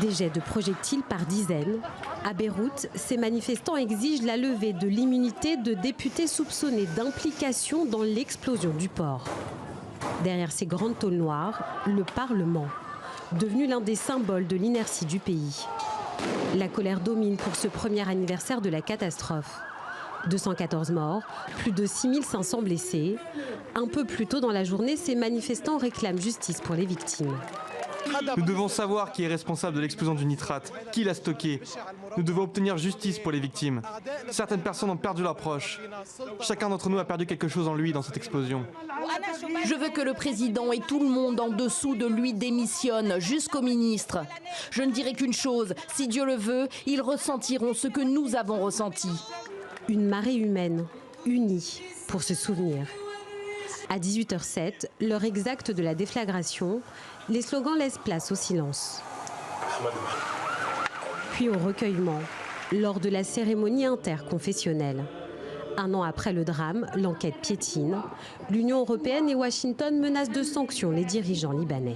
Des jets de projectiles par dizaines. À Beyrouth, ces manifestants exigent la levée de l'immunité de députés soupçonnés d'implication dans l'explosion du port. Derrière ces grandes tôles noires, le Parlement, devenu l'un des symboles de l'inertie du pays. La colère domine pour ce premier anniversaire de la catastrophe. 214 morts, plus de 6500 blessés. Un peu plus tôt dans la journée, ces manifestants réclament justice pour les victimes. Nous devons savoir qui est responsable de l'explosion du nitrate, qui l'a stocké. Nous devons obtenir justice pour les victimes. Certaines personnes ont perdu leurs proches. Chacun d'entre nous a perdu quelque chose en lui dans cette explosion. Je veux que le président et tout le monde en dessous de lui démissionnent, jusqu'au ministre. Je ne dirai qu'une chose, si Dieu le veut, ils ressentiront ce que nous avons ressenti. Une marée humaine, unie pour se souvenir. À 18h07, l'heure exacte de la déflagration, les slogans laissent place au silence. Puis au recueillement, lors de la cérémonie interconfessionnelle. Un an après le drame, l'enquête piétine. L'Union européenne et Washington menacent de sanctions les dirigeants libanais.